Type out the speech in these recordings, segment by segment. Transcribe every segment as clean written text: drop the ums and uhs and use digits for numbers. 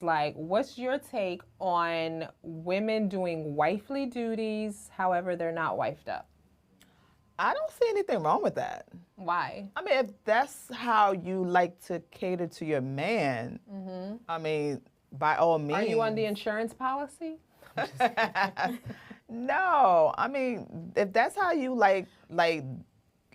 Like, what's your take on women doing wifely duties, however, they're not wifed up? I don't see anything wrong with that. Why? I mean, if that's how you like to cater to your man, I mean, by all means. Are you on the insurance policy? No, I mean, if that's how you like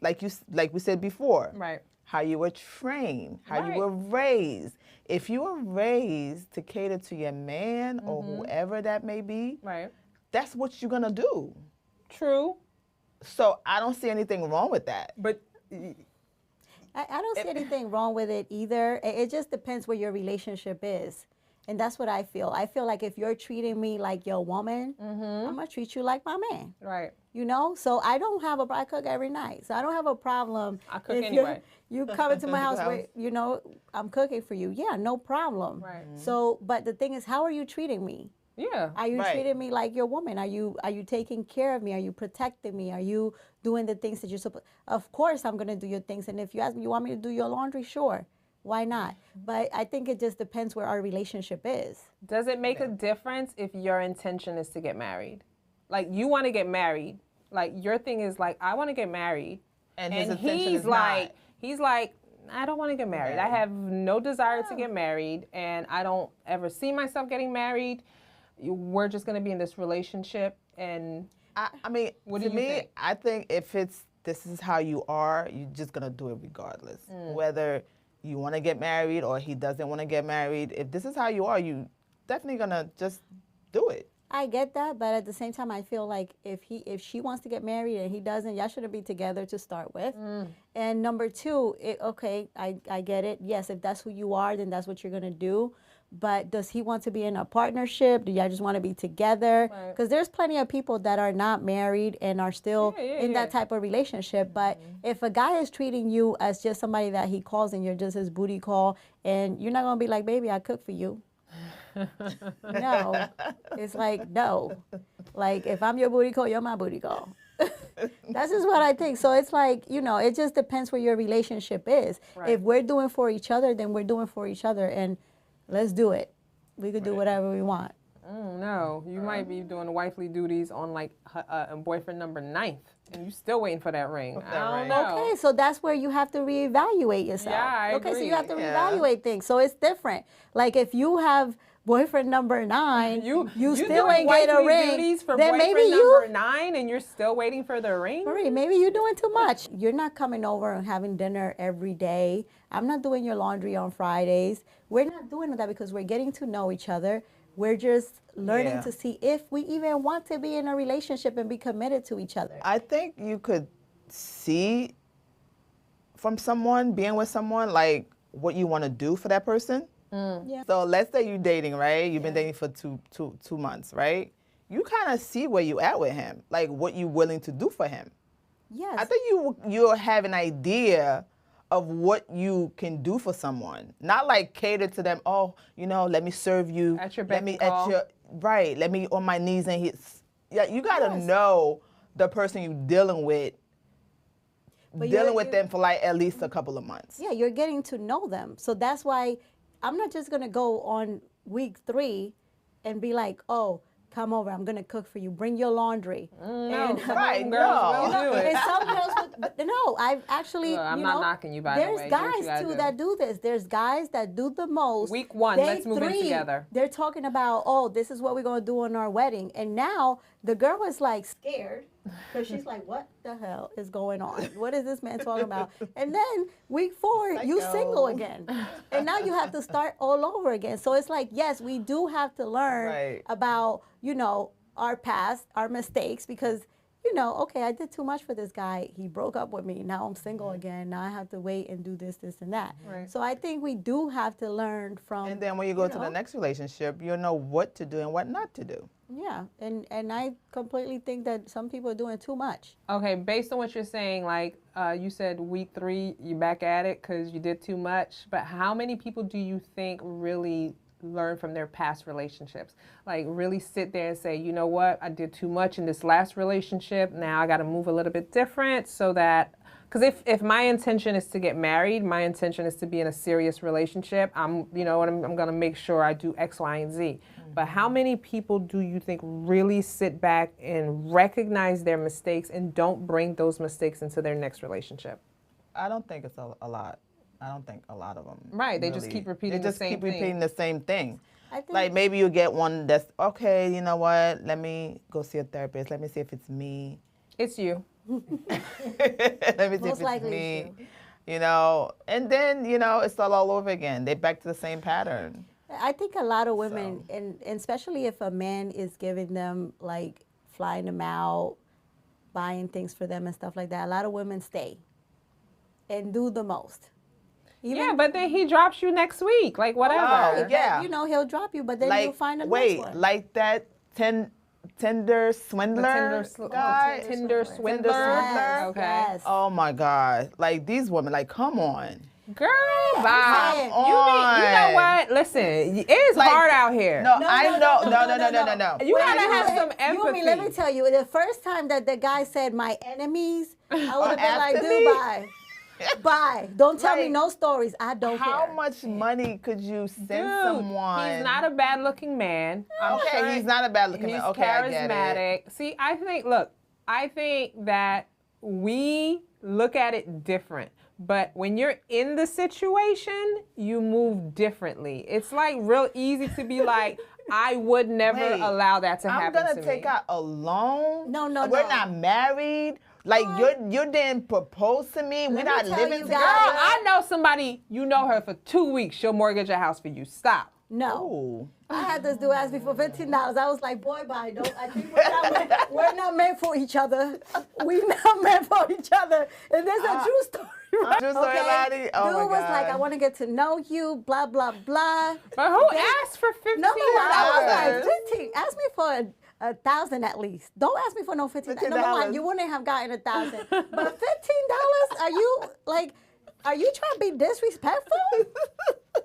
we said before, Right. how you were trained, how you Right. were raised. If you were raised to cater to your man or whoever that may be, Right. that's what you're gonna do. True. So I don't see anything wrong with that. But I don't see anything wrong with it either. It just depends where your relationship is. And that's what I feel. I feel like if you're treating me like your woman, I'm going to treat you like my man. right. You know? So I don't have a problem. I cook every night. So I don't have a problem. I cook if anyway. You come into my house where, you know, I'm cooking for you. Yeah, no problem. Right. So, but the thing is, how are you treating me? Yeah. Are you Right. treating me like your woman? Are you taking care of me? Are you protecting me? Are you doing the things that you're supposed? Of course, I'm gonna do your things. And if you ask me, you want me to do your laundry? Sure, why not? But I think it just depends where our relationship is. Does it make a difference if your intention is to get married? Like, you want to get married. Like, your thing is like, I want to get married. And his intention he's is like, not. he's like, I don't want to get married. I have no desire to get married, and I don't ever see myself getting married. We're just going to be in this relationship, and I mean, What to do you me, think? I think if this is how you are, you're just gonna do it regardless. Whether you want to get married or he doesn't want to get married, if this is how you are, you definitely gonna just do it. I get that, but at the same time, I feel like if she wants to get married and he doesn't, y'all shouldn't be together to start with. And number two, okay, I get it. Yes, if that's who you are, then that's what you're gonna do. But does he want to be in a partnership? Do y'all just want to be together? Right. Because there's plenty of people that are not married and are still in that type of relationship. But if a guy is treating you as just somebody that he calls and you're just his booty call, and you're not gonna be like, baby, I cook for you. No, it's like no. Like if I'm your booty call, you're my booty call. That's just what I think. So it's like, you know, it just depends where your relationship is. Right. If we're doing for each other, then we're doing for each other, and let's do it. We could do whatever we want. no, you might be doing wifely duties on like boyfriend number 9th, and you still waiting for that ring. that I don't ring? know. Okay, so that's where you have to reevaluate yourself. Yeah, I okay, so agree. you have to Yeah. reevaluate things. So it's different. Like if you have boyfriend number 9, you still doing ain't get a wifely ring. duties for Then boyfriend maybe number you, 9, and you're still waiting for the ring. Marie, maybe you're doing too much. You're not coming over and having dinner every day. I'm not doing your laundry on Fridays. We're not doing that because we're getting to know each other. We're just learning Yeah. to see if we even want to be in a relationship and be committed to each other. I think you could see from someone, being with someone, like what you want to do for that person. Yeah. So let's say you're dating, right? You've been dating for two months, right? You kind of see where you at with him, like what you're willing to do for him. Yes. I think you'll have an idea of what you can do for someone. Not like cater to them. Oh, you know, let me serve you. At your let beck me and call. right. Let me on my knees and his. Yeah, you gotta Yes. know the person you're dealing with. But Dealing with them for like at least a couple of months. Yeah, you're getting to know them. So that's why I'm not just going to go on week 3 and be like, oh, come over, I'm going to cook for you, bring your laundry. No, some Right, of them girls no. will do it. And some girls would, but no, I've actually, Look, I'm you not know, knocking you, by the there's way. Do what you guys gotta too do. that do this. There's guys that do the most. Week 1, Day let's move in 3, together. They're talking about, oh, this is what we're going to do on our wedding. And now the girl is like scared because she's like, what the hell is going on? What is this man talking about? And then week 4, you single again. And now you have to start all over again. So it's like, yes, we do have to learn Right. about, you know, our past, our mistakes, because, you know, okay, I did too much for this guy. He broke up with me. Now I'm single again. Now I have to wait and do this, and that. Right. So I think we do have to learn from. And then when you go to know. the next relationship, you'll know what to do and what not to do. Yeah, and I completely think that some people are doing too much. Okay, based on what you're saying, like you said week 3, you back at it because you did too much. But how many people do you think really learn from their past relationships. Like really sit there and say, you know what, I did too much in this last relationship. Now I got to move a little bit different so that, because if my intention is to get married, my intention is to be in a serious relationship, I'm going to make sure I do X, Y, and Z. But how many people do you think really sit back and recognize their mistakes and don't bring those mistakes into their next relationship? I don't think it's a lot. I don't think a lot of them. Right, they just keep repeating the same thing. They just keep repeating the same thing. I think, Like maybe you get one that's, okay, you know what, let me go see a therapist. Let me see if it's me. It's you. Let me see Most if likely it's it's me. You know, and then, you know, it's all over again. They're back to the same pattern. I think a lot of women, and especially if a man is giving them, like, flying them out, buying things for them and stuff like that, a lot of women stay and do the most. Yeah, but then he drops you next week, like whatever. Oh, yeah. You know, he'll drop you, but then you'll find a next one. Like that Tinder swindler guy? Tinder swindler. Yes, Okay. yes. Oh my God. Like these women, like, come on. Girl, bye. saying. You know what? Listen, it's Like, hard out here. No, No, I no, know. no. No. You gotta Wait, have some You empathy. let me tell you, the first time that the guy said my enemies, I would have been like, after dude, me? bye. Bye. Don't tell me Like, no stories. I don't How care. much money could you send Dude, someone? he's not a bad-looking man. I'm Okay, sure he's not a bad-looking he's man. Okay, I get it. charismatic. See, I think that we look at it different. But when you're in the situation, you move differently. It's like real easy to be like, I would never Wait, allow that to happen I'm to gonna take me. out a loan. No, We're no. not married. Like you didn't propose to me. We're me not tell living you together. guys- Girl, I know somebody, you know her for 2 weeks, she'll mortgage a house for you. Stop. No. Ooh. I had this dude ask me for $15. I was like, boy, bye. I think we're not meant for each other. We're not meant for each other. And there's a true story. Right? True story, Lottie? Oh Dude my was like, God. I want to get to know you, blah, blah, blah. But who Then- asked for $15? Number one, I was $15? like, 15. Ask me for a $1,000 at least. Don't ask me for no 15. Number one, $15. you wouldn't have gotten 1,000. But $15? Are you trying to be disrespectful?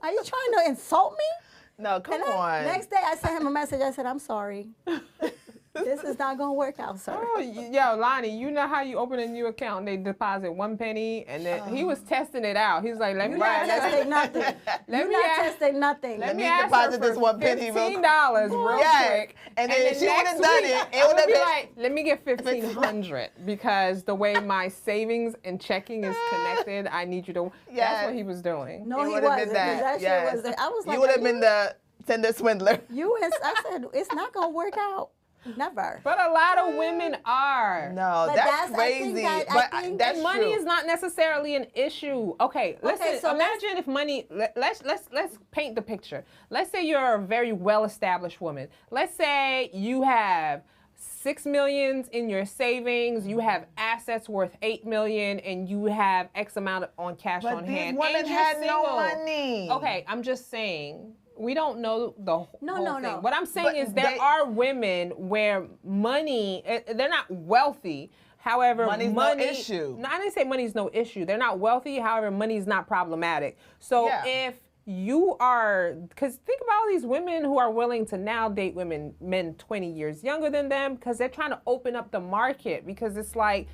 Are you trying to insult me? No, come And on. next day, I sent him a message. I said, I'm sorry. This is not going to work out, sir. Oh, yo, Lonnie, you know how you open a new account and they deposit 1 penny, and then he was testing it out. He's like, let me You're not ask her- testing nothing. Let You're me not ask- testing nothing. Let me me ask deposit her this for 1 penny real quick. $15 real Yes. quick. And then if she next would've done week, it, it I would would've be been- like, let me get $1,500 because the way my savings and checking is connected, I need you to. That's Yes. what he was doing. No, It he would've wasn't. been that. 'Cause Yes. shit was. I was like, You would have are been the Tinder swindler. I said, it's not going to work out. Never. But a lot of women are. No, But that's that's- I think crazy. that- I But think that's And money true. is not necessarily an issue. Okay, listen. so Imagine if money. Let's paint the picture. Let's say you're a very well-established woman. Let's say you have $6 million in your savings. You have assets worth $8 million, and you have X amount on cash But on these hand. women and you're had no single. money. Okay, I'm just saying. We don't know the whole No. thing. What I'm saying But is there they- are women where money, they're not wealthy. However, Money's no money, issue. No, I didn't say money's no issue. They're not wealthy. However, money's not problematic. So Yeah. if you are, because think about all these women who are willing to now date men 20 years younger than them, because they're trying to open up the market, because it's like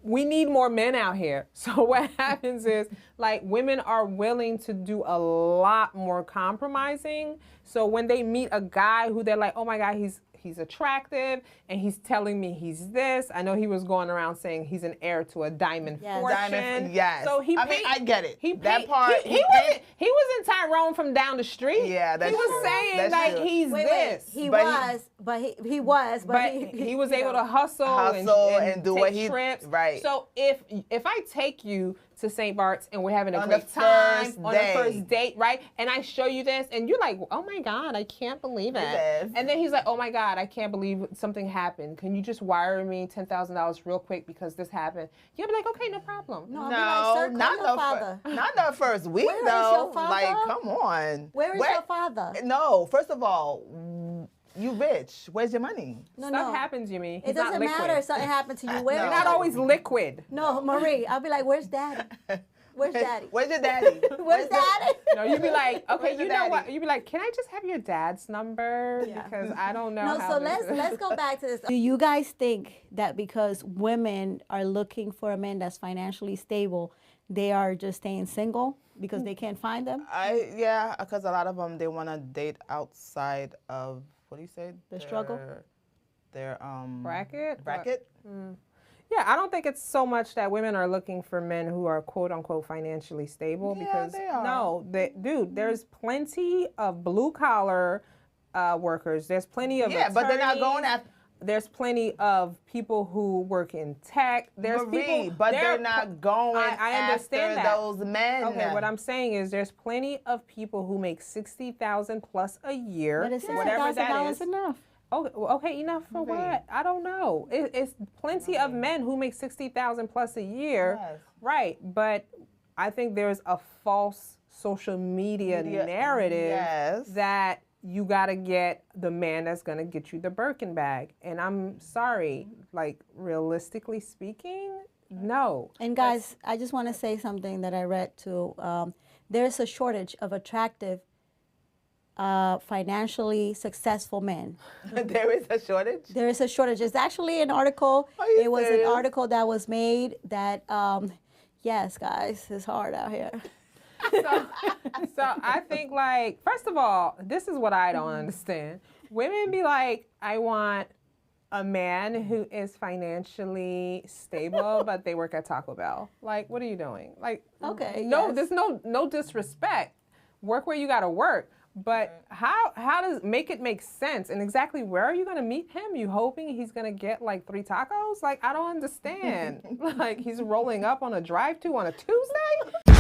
we need more men out here. So what happens is, like, women are willing to do a lot more compromising. So when they meet a guy who they're like, oh my God, he's attractive and he's telling me he's this. I know he was going around saying he's an heir to a diamond Yes. fortune. Diamond, yes. So he I mean, I get it. That part, He wasn't Tyrone from down the street. Yeah, that's He was true. saying That's like true. he's Wait, this. he But was, but he was, But he was you able know. to hustle and do take what he- trips. right. So if I take you to St. Bart's and we're having a On great the time first on the day. first date, right? And I show you this, and you're like, oh my God, I can't believe it. Yes. And then he's like, oh my God, I can't believe something happened. Can you just wire me $10,000 real quick because this happened? You'll be like, okay, no problem. No, I'll be like, sir, call your father. Not the first week Where is though. your father? Like, come on. Where is your father? No, first of all, you rich. Where's your money? No, Stuff no. happens, Yumi. It He's not doesn't liquid. matter if something happened to you. Where You're is not daddy? always liquid. No, Marie. I'll be like, where's daddy? Where's daddy? Where's your daddy? Where's daddy? No, you'd be like, okay, Where's you the know what? daddy? You'd be like, can I just have your dad's number? Yeah. Because I don't know No, how so this let's go back to this. Do you guys think that because women are looking for a man that's financially stable, they are just staying single because they can't find them? Yeah, because a lot of them, they want to date outside of, what do you say? The struggle? Their bracket? bracket. Yeah, I don't think it's so much that women are looking for men who are quote unquote financially stable Yeah, because they are. no, dude, there's plenty of blue collar workers. There's plenty of Yeah, but they're not going attorneys. after. There's plenty of people who work in tech. There's Marie, people, but there they're are not going I understand after that. those men. Okay, what I'm saying is there's plenty of people who make $60,000 plus a year, But is whatever that $60,000 is. enough? Oh, okay, enough for what? I don't know. It's plenty of men who make $60,000 plus a year, Yes. right? But I think there's a false social media narrative yes. that you gotta get the man that's gonna get you the Birkin bag. And I'm sorry, like realistically speaking, no. And guys, I just want to say something that I read too. There's a shortage of attractive, financially successful men. There is a shortage. There is a shortage. It's actually an article. Are you It was serious? an article that was made that, yes, guys, it's hard out here. So I think, like, first of all, this is what I don't understand. Women be like, I want a man who is financially stable, but they work at Taco Bell. Like, what are you doing? Like, Okay, no, yes. there's no disrespect. Work where you gotta work. But how does make it make sense? And exactly where are you gonna meet him? You hoping he's gonna get like 3 tacos? Like, I don't understand. Like, he's rolling up on a drive-thru on a Tuesday?